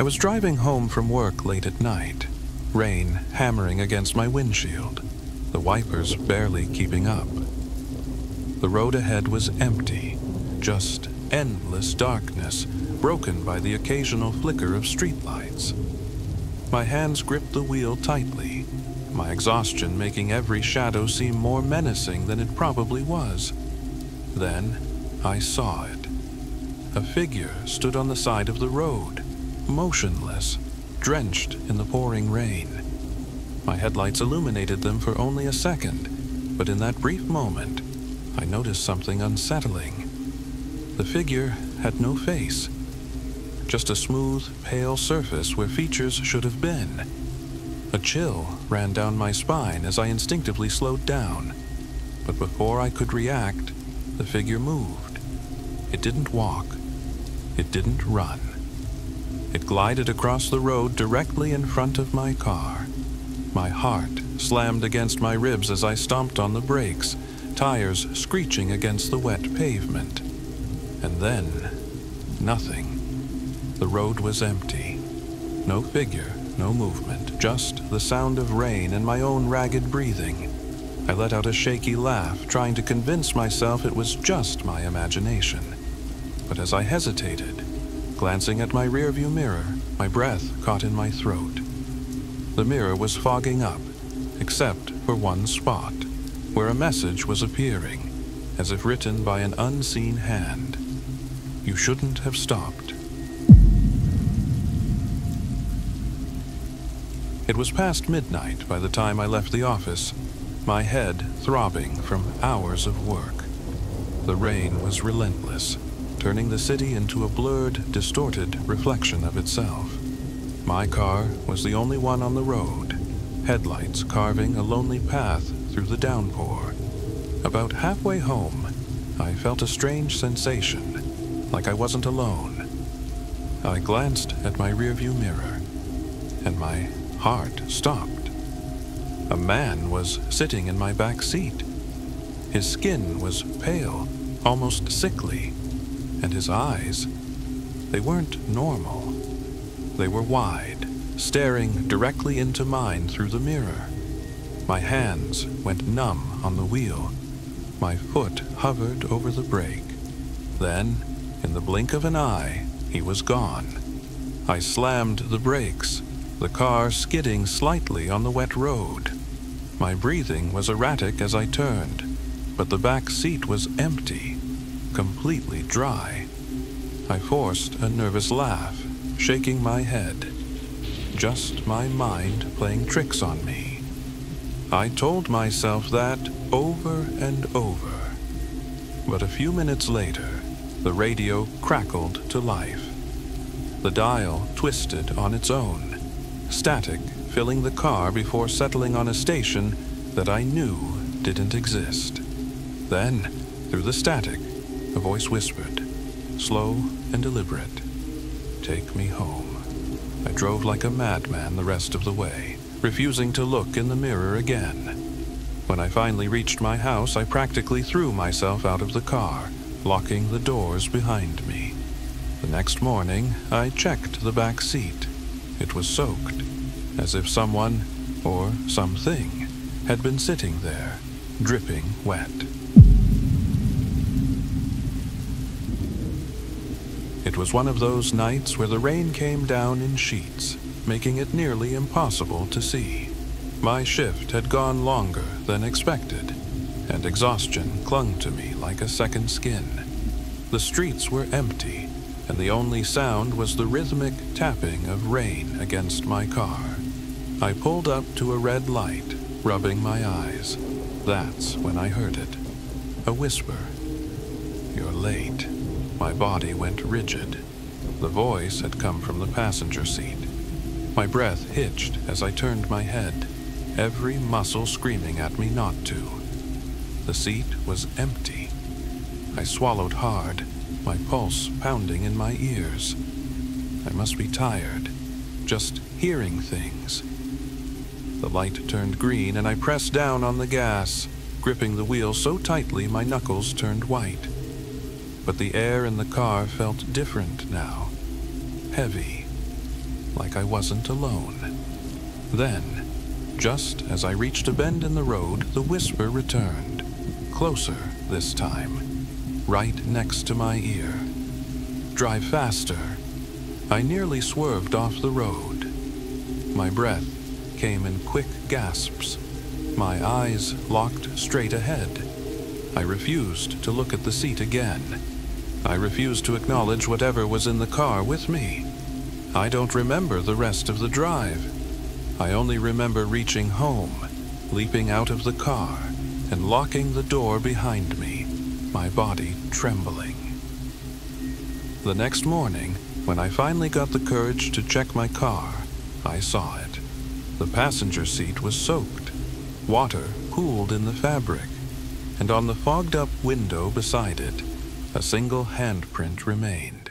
was driving home from work late at night, rain hammering against my windshield, the wipers barely keeping up. The road ahead was empty, just endless darkness, broken by the occasional flicker of streetlights. My hands gripped the wheel tightly, my exhaustion making every shadow seem more menacing than it probably was. Then I saw it. A figure stood on the side of the road, motionless, drenched in the pouring rain. My headlights illuminated them for only a second, but in that brief moment, I noticed something unsettling. The figure had no face, just a smooth, pale surface where features should have been. A chill ran down my spine as I instinctively slowed down, but before I could react, the figure moved. It didn't walk. It didn't run. It glided across the road directly in front of my car. My heart slammed against my ribs as I stomped on the brakes, tires screeching against the wet pavement. And then, nothing. The road was empty. No figure, no movement, just the sound of rain and my own ragged breathing. I let out a shaky laugh, trying to convince myself it was just my imagination. But as I hesitated, glancing at my rearview mirror, my breath caught in my throat. The mirror was fogging up, except for one spot, where a message was appearing, as if written by an unseen hand. You shouldn't have stopped. It was past midnight by the time I left the office, my head throbbing from hours of work. The rain was relentless, turning the city into a blurred, distorted reflection of itself. My car was the only one on the road, headlights carving a lonely path through the downpour. About halfway home, I felt a strange sensation, like I wasn't alone. I glanced at my rearview mirror, and my heart stopped. A man was sitting in my back seat. His skin was pale, almost sickly, and his eyes, they weren't normal. They were wide, staring directly into mine through the mirror. My hands went numb on the wheel. My foot hovered over the brake. Then, in the blink of an eye, he was gone. I slammed the brakes, the car skidding slightly on the wet road. My breathing was erratic as I turned, but the back seat was empty, completely dry. I forced a nervous laugh, shaking my head. Just my mind playing tricks on me. I told myself that over and over. But a few minutes later, the radio crackled to life. The dial twisted on its own, static filling the car before settling on a station that I knew didn't exist. Then, through the static, a voice whispered, slow and deliberate, "Take me home." I drove like a madman the rest of the way, refusing to look in the mirror again. When I finally reached my house, I practically threw myself out of the car, locking the doors behind me. The next morning, I checked the back seat. It was soaked, as if someone, or something, had been sitting there, dripping wet. It was one of those nights where the rain came down in sheets, making it nearly impossible to see. My shift had gone longer than expected, and exhaustion clung to me like a second skin. The streets were empty, and the only sound was the rhythmic tapping of rain against my car. I pulled up to a red light, rubbing my eyes. That's when I heard it. A whisper. "You're late." My body went rigid. The voice had come from the passenger seat. My breath hitched as I turned my head, every muscle screaming at me not to. The seat was empty. I swallowed hard, my pulse pounding in my ears. I must be tired, just hearing things. The light turned green and I pressed down on the gas, gripping the wheel so tightly my knuckles turned white. But the air in the car felt different now, heavy. like I wasn't alone. Then, just as I reached a bend in the road, the whisper returned, closer this time, right next to my ear. "Drive faster." I nearly swerved off the road. My breath came in quick gasps. My eyes locked straight ahead. I refused to look at the seat again. I refused to acknowledge whatever was in the car with me. I don't remember the rest of the drive. I only remember reaching home, leaping out of the car, and locking the door behind me, my body trembling. The next morning, when I finally got the courage to check my car, I saw it. The passenger seat was soaked. Water pooled in the fabric, and on the fogged-up window beside it, a single handprint remained.